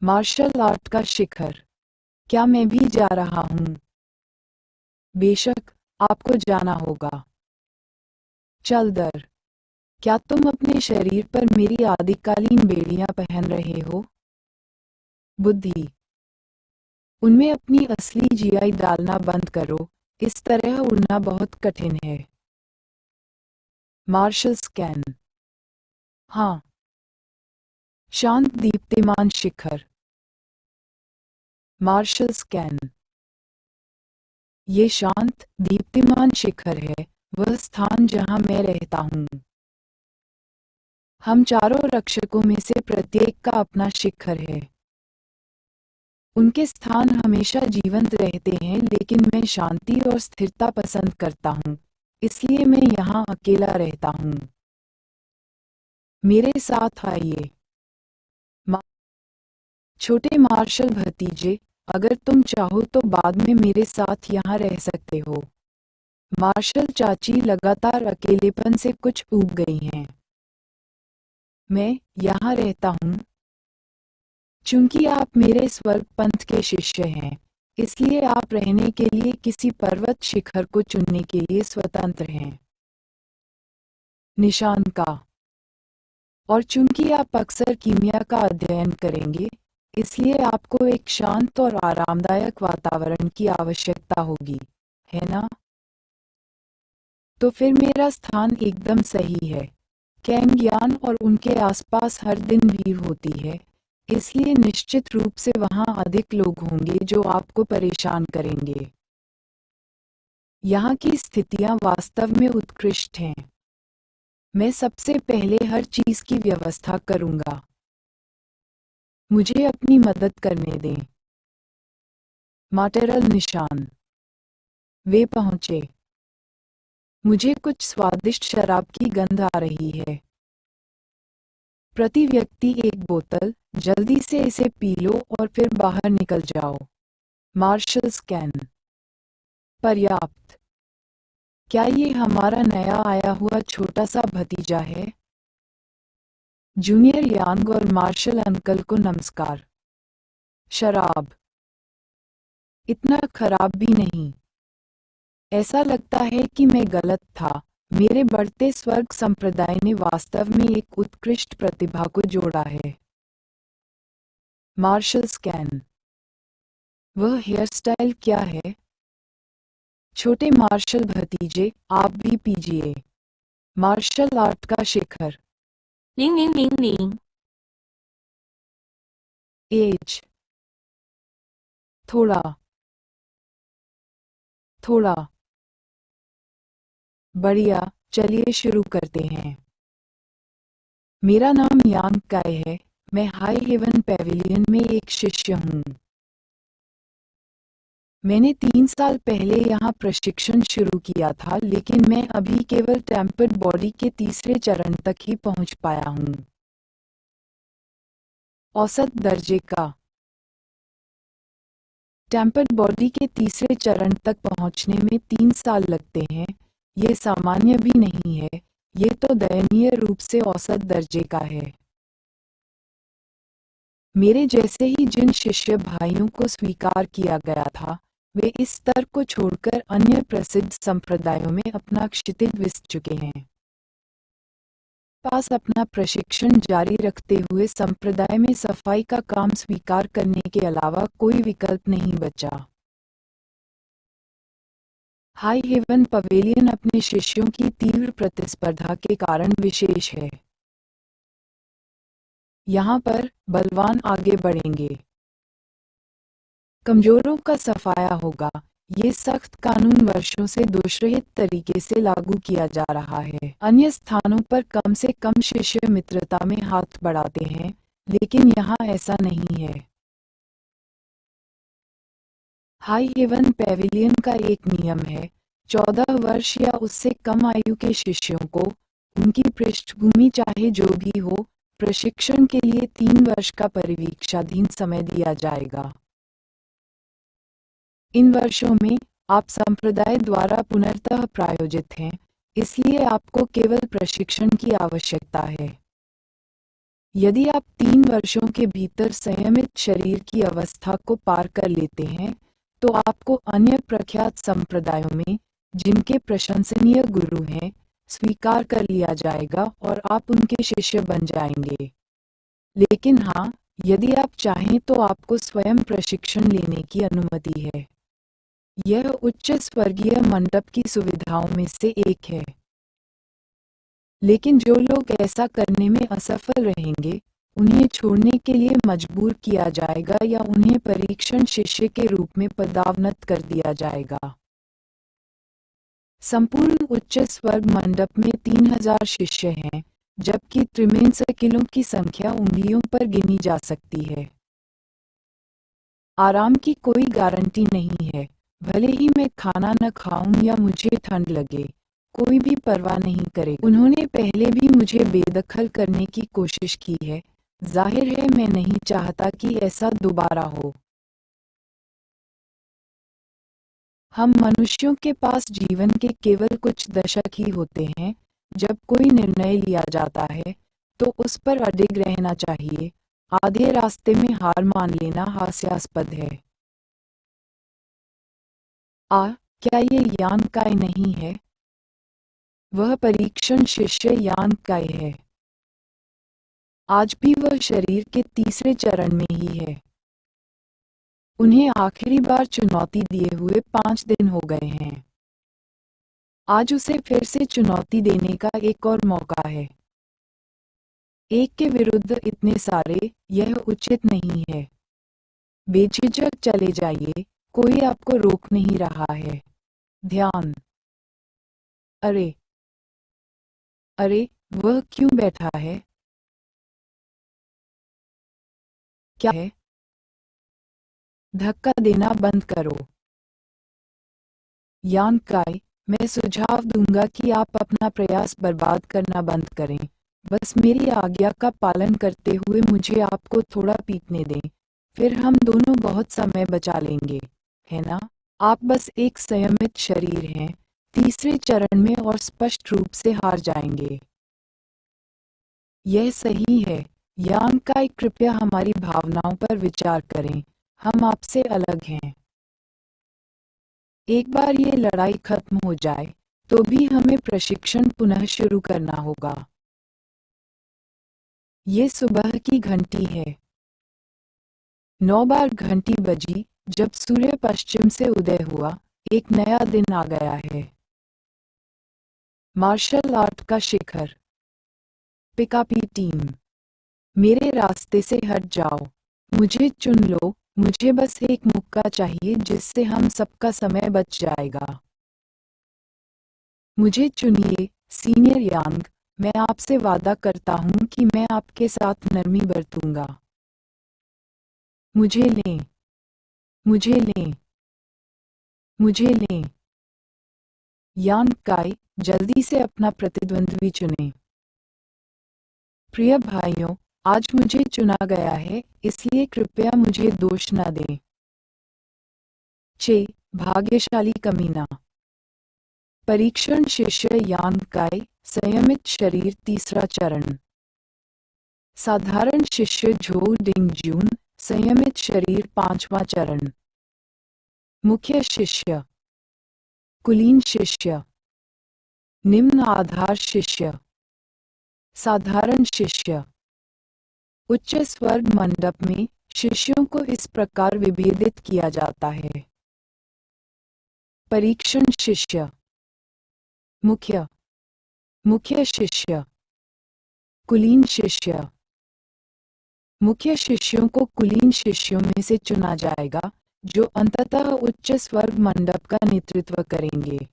Martial art का शिखर। क्या मैं भी जा रहा हूँ? बेशक, आपको जाना होगा। चल दर। क्या तुम अपने शरीर पर मेरी आदिकालीन बेड़ियां पहन रहे हो? बुद्धि। उनमें अपनी असली जीआई डालना बंद करो, इस तरह उड़ना बहुत कठिन है। Marshal scan. हाँ। शांत दीप्तिमान शिखर। Martial scan. ये शांत, दीप्तिमान शिखर है, वह स्थान जहां मैं रहता हूँ। हम चारों रक्षकों में से प्रत्येक का अपना शिखर है। उनके स्थान हमेशा जीवंत रहते हैं, लेकिन मैं शांति और स्थिरता पसंद करता हूँ, इसलिए मैं यहाँ अकेला रहता हूँ। मेरे साथ आइए। छोटे मार्शल भतीजे, अगर तुम चाहो तो बाद में मेरे साथ यहाँ रह सकते हो। मार्शल चाची लगातार अकेलेपन से कुछ ऊब गई हैं। मैं यहाँ रहता हूँ। चूंकि आप मेरे स्वर्ग पंथ के शिष्य हैं, इसलिए आप रहने के लिए किसी पर्वत शिखर को चुनने के लिए स्वतंत्र हैं। निशान का। और चूंकि आप अक्सर कीमिया का अध्ययन करेंगे, इसलिए आपको एक शांत और आरामदायक वातावरण की आवश्यकता होगी, है ना? तो फिर मेरा स्थान एकदम सही है। कैंगयान और उनके आसपास हर दिन भीड़ होती है, इसलिए निश्चित रूप से वहाँ अधिक लोग होंगे जो आपको परेशान करेंगे। यहाँ की स्थितियाँ वास्तव में उत्कृष्ट हैं। मैं सबसे पहले हर चीज़ की व्यवस्था करूँगा। मुझे अपनी मदद करने दें। माटेरल निशान। वे पहुँचे। मुझे कुछ स्वादिष्ट शराब की गंध आ रही है। प्रति व्यक्ति एक बोतल, जल्दी से इसे पी लो और फिर बाहर निकल जाओ। Marshal scan. पर्याप्त। क्या ये हमारा नया आया हुआ छोटा सा भतीजा है? जूनियर यांग और मार्शल अंकल को नमस्कार। शराब। इतना खराब भी नहीं। ऐसा लगता है कि मैं गलत था। मेरे बढ़ते स्वर्ग संप्रदाय ने वास्तव में एक उत्कृष्ट प्रतिभा को जोड़ा है। Marshal scan. वह हेयरस्टाइल क्या है? छोटे मार्शल भतीजे, आप भी पीजिए। मार्शल आर्ट का शिखर। 0000 एज। थोड़ा थोड़ा। बढ़िया, चलिए शुरू करते हैं। मेरा नाम यांग काय है। मैं हाई हेवन पेविलियन में एक शिष्य हूँ। मैंने 3 साल पहले यहाँ प्रशिक्षण शुरू किया था, लेकिन मैं अभी केवल टेम्पर्ड बॉडी के तीसरे चरण तक ही पहुँच पाया हूँ। औसत दर्जे का। टेम्पर्ड बॉडी के तीसरे चरण तक पहुँचने में 3 साल लगते हैं। ये सामान्य भी नहीं है, ये तो दयनीय रूप से औसत दर्जे का है। मेरे जैसे ही जिन शिष्य भाइयों को स्वीकार किया गया था, वे इस स्तर को छोड़कर अन्य प्रसिद्ध संप्रदायों में अपना क्षितिज विस चुके हैं। पास अपना प्रशिक्षण जारी रखते हुए संप्रदाय में सफाई का काम स्वीकार करने के अलावा कोई विकल्प नहीं बचा। हाई हेवन पवेलियन अपने शिष्यों की तीव्र प्रतिस्पर्धा के कारण विशेष है। यहाँ पर बलवान आगे बढ़ेंगे, कमजोरों का सफाया होगा। ये सख्त कानून वर्षों से दोषरहित तरीके से लागू किया जा रहा है। अन्य स्थानों पर कम से कम शिष्य मित्रता में हाथ बढ़ाते हैं, लेकिन यहाँ ऐसा नहीं है। हाई हेवन पेविलियन का एक नियम है, 14 वर्ष या उससे कम आयु के शिष्यों को, उनकी पृष्ठभूमि चाहे जो भी हो, प्रशिक्षण के लिए 3 वर्ष का परिवीक्षाधीन समय दिया जाएगा। इन वर्षों में, आप संप्रदाय द्वारा पुनर्तः प्रायोजित हैं, इसलिए आपको केवल प्रशिक्षण की आवश्यकता है। यदि आप 3 वर्षों के भीतर संयमित शरीर की अवस्था को पार कर लेते हैं, तो आपको अन्य प्रख्यात संप्रदायों में, जिनके प्रशंसनीय गुरु हैं, स्वीकार कर लिया जाएगा और आप उनके शिष्य बन जाएंगे। लेकिन हाँ, यदि आप चाहें तो आपको स्वयं प्रशिक्षण लेने की अनुमति है। यह उच्च स्वर्गीय मंडप की सुविधाओं में से एक है। लेकिन जो लोग ऐसा करने में असफल रहेंगे, उन्हें छोड़ने के लिए मजबूर किया जाएगा या उन्हें परीक्षण शिष्य के रूप में पदावनत कर दिया जाएगा। संपूर्ण उच्च स्वर्ग मंडप में 3000 शिष्य हैं, जबकि त्रिमेंसकिलों की संख्या उंगलियों पर गिनी जा सकती है। आराम की कोई गारंटी नहीं है, भले ही मैं खाना न खाऊं या मुझे ठंड लगे, कोई भी परवाह नहीं करे। उन्होंने पहले भी मुझे बेदखल करने की कोशिश की है, जाहिर है मैं नहीं चाहता कि ऐसा दोबारा हो। हम मनुष्यों के पास जीवन के केवल कुछ दशक ही होते हैं। जब कोई निर्णय लिया जाता है, तो उस पर अडिग रहना चाहिए। आधे रास्ते में हार मान लेना हास्यास्पद है। क्या ये यान काय नहीं है? वह परीक्षण शिष्य यान काय है। आज भी वह शरीर के तीसरे चरण में ही है। उन्हें आखिरी बार चुनौती दिए हुए 5 दिन हो गए हैं। आज उसे फिर से चुनौती देने का एक और मौका है। एक के विरुद्ध इतने सारे, यह उचित नहीं है। बेझिझक चले जाइए, कोई आपको रोक नहीं रहा है। ध्यान। अरे अरे, वह क्यों बैठा है? क्या है? धक्का देना बंद करो। यान काय, मैं सुझाव दूंगा कि आप अपना प्रयास बर्बाद करना बंद करें। बस मेरी आज्ञा का पालन करते हुए मुझे आपको थोड़ा पीटने दें, फिर हम दोनों बहुत समय बचा लेंगे, है ना? आप बस एक संयमित शरीर हैं, तीसरे चरण में और स्पष्ट रूप से हार जाएंगे। यह सही है। यान काय, कृपया हमारी भावनाओं पर विचार करें। हम आपसे अलग हैं। एक बार ये लड़ाई खत्म हो जाए, तो भी हमें प्रशिक्षण पुनः शुरू करना होगा। ये सुबह की घंटी है। 9 बार घंटी बजी, जब सूर्य पश्चिम से उदय हुआ, एक नया दिन आ गया है। मार्शल आर्ट का शिखर। पिकापी टीम, मेरे रास्ते से हट जाओ। मुझे चुन लो, मुझे बस एक मुक्का चाहिए जिससे हम सबका समय बच जाएगा। मुझे चुनिए, सीनियर यांग। मैं आपसे वादा करता हूं कि मैं आपके साथ नरमी बरतूंगा। मुझे लें, मुझे लें, मुझे लें। यान काय, जल्दी से अपना प्रतिद्वंद्वी चुनें। प्रिय भाइयों, आज मुझे चुना गया है, इसलिए कृपया मुझे दोष न दें। चे, भाग्यशाली कमीना। परीक्षण शिष्य यान काय, संयमित शरीर तीसरा चरण। साधारण शिष्य झो डिंगजून, संयमित शरीर पांचवा चरण। मुख्य शिष्य, कुलीन शिष्य, निम्न आधार शिष्य, साधारण शिष्य। उच्च स्वर्ग मंडप में शिष्यों को इस प्रकार विभेदित किया जाता है। परीक्षण शिष्य, मुख्य, मुख्य शिष्य, कुलीन शिष्य। मुख्य शिष्यों को कुलीन शिष्यों में से चुना जाएगा, जो अंततः उच्च स्वर्ग मंडप का नेतृत्व करेंगे।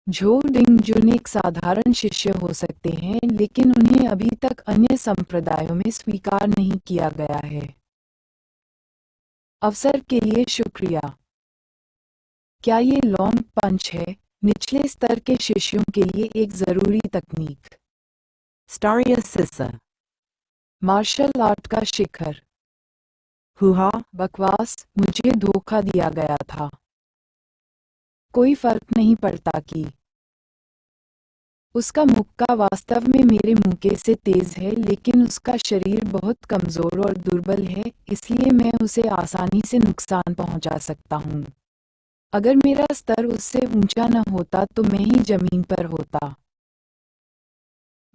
झो डिंगजुन एक साधारण शिष्य हो सकते हैं, लेकिन उन्हें अभी तक अन्य संप्रदायों में स्वीकार नहीं किया गया है। अवसर के लिए शुक्रिया। क्या ये लॉन्ग पंच है? निचले स्तर के शिष्यों के लिए एक जरूरी तकनीक। Staria Sissa. मार्शल आर्ट का शिखर। Hoo-ha. बकवास, मुझे धोखा दिया गया था। कोई फर्क नहीं पड़ता कि उसका मुक्का वास्तव में मेरे मुक्के से तेज है, लेकिन उसका शरीर बहुत कमजोर और दुर्बल है, इसलिए मैं उसे आसानी से नुकसान पहुंचा सकता हूं। अगर मेरा स्तर उससे ऊंचा न होता तो मैं ही जमीन पर होता।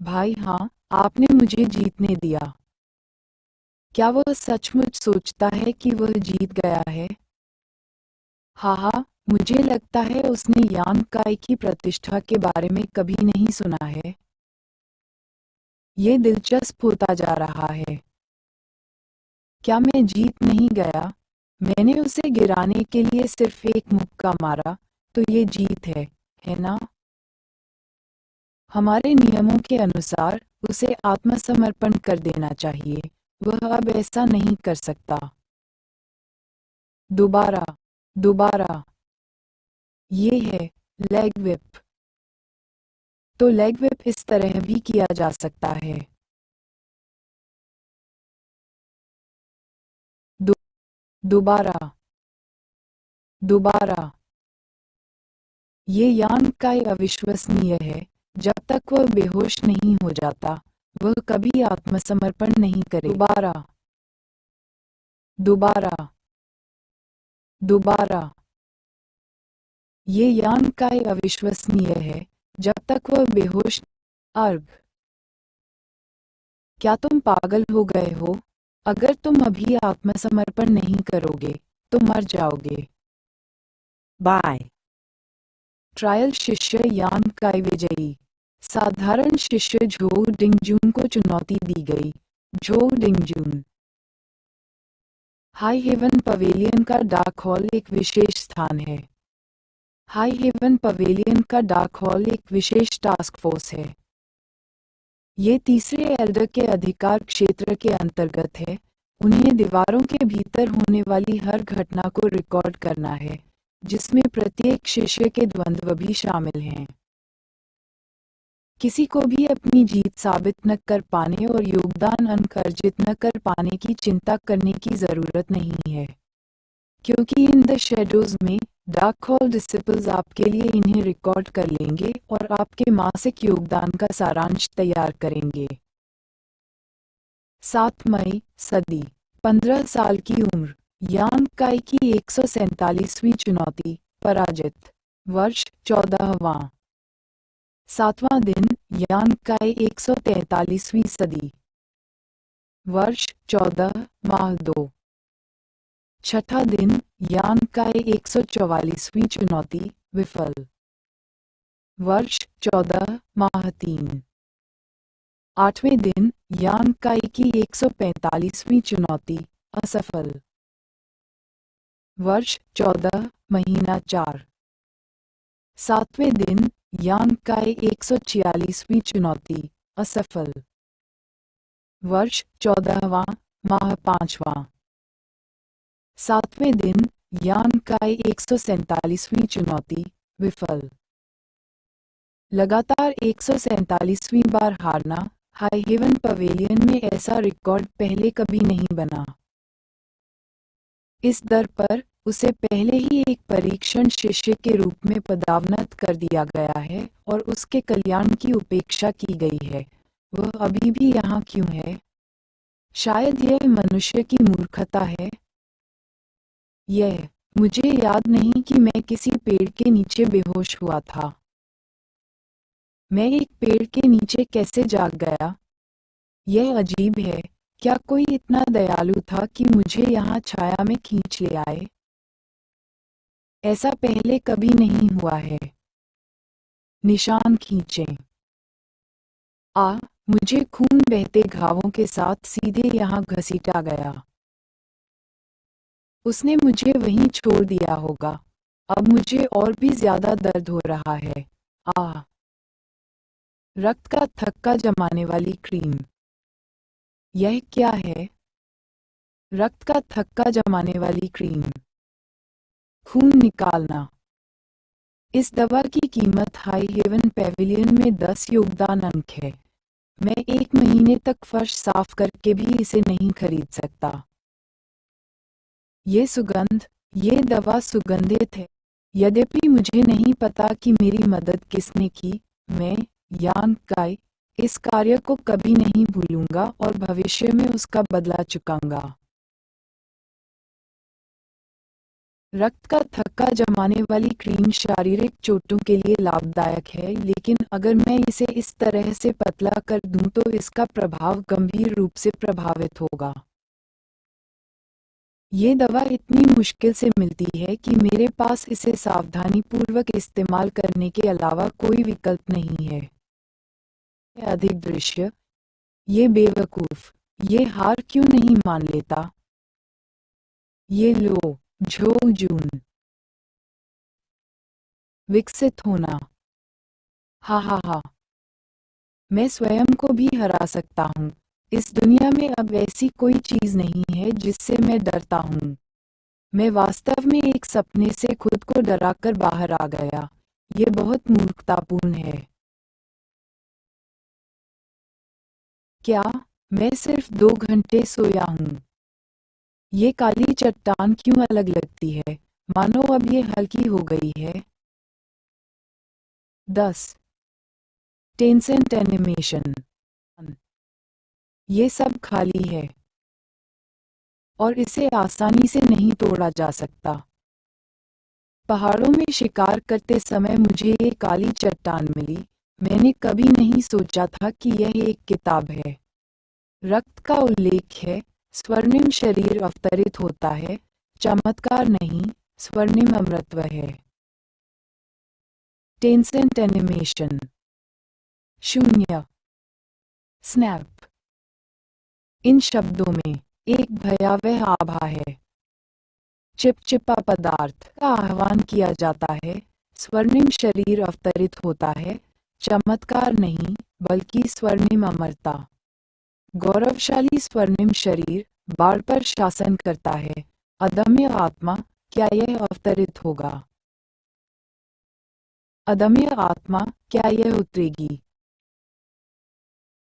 भाई हाँ, आपने मुझे जीतने दिया। क्या वह सचमुच सोचता है कि वह जीत गया है? हाँ, मुझे लगता है उसने यान काई की प्रतिष्ठा के बारे में कभी नहीं सुना है। ये दिलचस्प होता जा रहा है। क्या मैं जीत नहीं गया? मैंने उसे गिराने के लिए सिर्फ एक मुक्का मारा, तो ये जीत है ना? हमारे नियमों के अनुसार उसे आत्मसमर्पण कर देना चाहिए। वह अब ऐसा नहीं कर सकता। दोबारा, दोबारा। ये है लेग whip। तो लेग whip इस तरह भी किया जा सकता है। दो, दोबारा, दोबारा। ये यान काई अविश्वसनीय है। जब तक वह बेहोश नहीं हो जाता, वह कभी आत्मसमर्पण नहीं करे। दोबारा, दोबारा, दोबारा। ये यान काई अविश्वसनीय है। जब तक वह बेहोश। अर्ग, क्या तुम पागल हो गए हो? अगर तुम अभी आत्मसमर्पण नहीं करोगे, तो मर जाओगे। Bye. ट्रायल शिष्य यान काई विजयी। साधारण शिष्य झो डिंगजून को चुनौती दी गई। झो डिंगजून। हाई हेवन पवेलियन का डार्क हॉल एक विशेष स्थान है। हाई हेवन पवेलियन का डार्क हॉल एक विशेष टास्क फोर्स है। ये तीसरे एल्डर के अधिकार क्षेत्र के अंतर्गत है। उन्हें दीवारों के भीतर होने वाली हर घटना को रिकॉर्ड करना है, जिसमें प्रत्येक शिष्य के द्वंद्व भी शामिल हैं। किसी को भी अपनी जीत साबित न कर पाने और योगदान अंक अर्जित न कर पाने की चिंता करने की जरूरत नहीं है, क्योंकि इन द शेडोज में डार्क हॉल डिसिपल्स आपके लिए इन्हें रिकॉर्ड कर लेंगे और आपके मासिक योगदान का सारांश तैयार करेंगे। 7 मई, सदी, 15 साल की उम्र, यान काई की 147वीं चुनौती, पराजित, वर्ष 14वां, 7वां दिन, यान काई 143वीं सदी, वर्ष 14, माह 2, छठा दिन, यान काई 144वीं चुनौती, विफल, वर्ष 14, माह 3, आठवें दिन, यान काई की 145वीं चुनौती, असफल, वर्ष 14, महीना 4, सातवें दिन, यान काई 146वीं चुनौती, असफल, वर्ष 14वां, माह 5वां, सातवें दिन, यान काई 147वीं चुनौती, विफल। लगातार 147वीं बार हारना। हाई हेवन पवेलियन में ऐसा रिकॉर्ड पहले कभी नहीं बना। इस दर पर उसे पहले ही एक परीक्षण शिष्य के रूप में पदावनत कर दिया गया है और उसके कल्याण की उपेक्षा की गई है। वह अभी भी यहाँ क्यों है? शायद यह मनुष्य की मूर्खता है। मुझे याद नहीं कि मैं किसी पेड़ के नीचे बेहोश हुआ था। मैं एक पेड़ के नीचे कैसे जाग गया? यह अजीब है। क्या कोई इतना दयालु था कि मुझे यहाँ छाया में खींच ले आए? ऐसा पहले कभी नहीं हुआ है। निशान खींचें। मुझे खून बहते घावों के साथ सीधे यहाँ घसीटा गया। उसने मुझे वहीं छोड़ दिया होगा। अब मुझे और भी ज्यादा दर्द हो रहा है। रक्त का थक्का जमाने वाली क्रीम। यह क्या है? रक्त का थक्का जमाने वाली क्रीम। खून निकालना। इस दवा की कीमत हाई हेवन पेविलियन में 10 योगदान अंक है। मैं 1 महीने तक फर्श साफ करके भी इसे नहीं खरीद सकता। ये दवा सुगंधित है। यद्यपि मुझे नहीं पता कि मेरी मदद किसने की। मैं यान काय, इस कार्य को कभी नहीं भूलूंगा और भविष्य में उसका बदला चुकाऊंगा। रक्त का थक्का जमाने वाली क्रीम शारीरिक चोटों के लिए लाभदायक है, लेकिन अगर मैं इसे इस तरह से पतला कर दूं तो इसका प्रभाव गंभीर रूप से प्रभावित होगा। ये दवा इतनी मुश्किल से मिलती है कि मेरे पास इसे सावधानीपूर्वक इस्तेमाल करने के अलावा कोई विकल्प नहीं है। अधिक दृश्य, ये बेवकूफ, ये हार क्यों नहीं मान लेता? ये लो, झो जून। विकसित होना। हा हा हा, मैं स्वयं को भी हरा सकता हूँ। इस दुनिया में अब ऐसी कोई चीज नहीं है जिससे मैं डरता हूँ। मैं वास्तव में एक सपने से खुद को डराकर बाहर आ गया। ये बहुत मूर्खतापूर्ण है। क्या मैं सिर्फ 2 घंटे सोया हूँ? ये काली चट्टान क्यों अलग लगती है, मानो अब ये हल्की हो गई है। 10 टेंसेंट एनिमेशन। ये सब खाली है और इसे आसानी से नहीं तोड़ा जा सकता। पहाड़ों में शिकार करते समय मुझे ये काली चट्टान मिली। मैंने कभी नहीं सोचा था कि यह एक किताब है। रक्त का उल्लेख है, स्वर्णिम शरीर अवतरित होता है, चमत्कार नहीं, स्वर्णिम अमृतत्व है। Tencent animation. 0 स्नैप। इन शब्दों में एक भयावह आभा है। चिपचिपा पदार्थ का आह्वान किया जाता है, स्वर्णिम शरीर अवतरित होता है, चमत्कार नहीं बल्कि स्वर्णिम अमरता। गौरवशाली स्वर्णिम शरीर बाढ़ पर शासन करता है। अदम्य आत्मा, क्या यह अवतरित होगा? अदम्य आत्मा, क्या यह उतरेगी?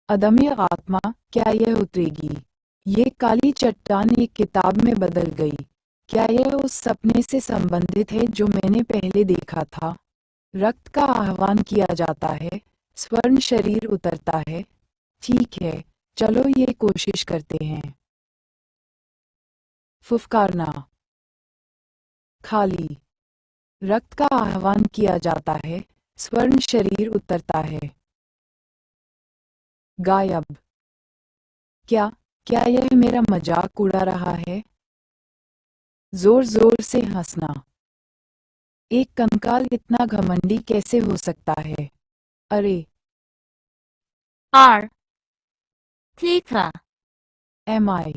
अदम्य आत्मा, क्या यह उतरेगी? ये काली चट्टान एक किताब में बदल गई। क्या यह उस सपने से संबंधित है जो मैंने पहले देखा था? रक्त का आह्वान किया जाता है, स्वर्ण शरीर उतरता है। ठीक है, चलो ये कोशिश करते हैं। फुफकारना। खाली। रक्त का आह्वान किया जाता है, स्वर्ण शरीर उतरता है। गायब। क्या क्या यह मेरा मजाक उड़ा रहा है? जोर जोर से हंसना। एक कंकाल इतना घमंडी कैसे हो सकता है? अरे 2 clicker MI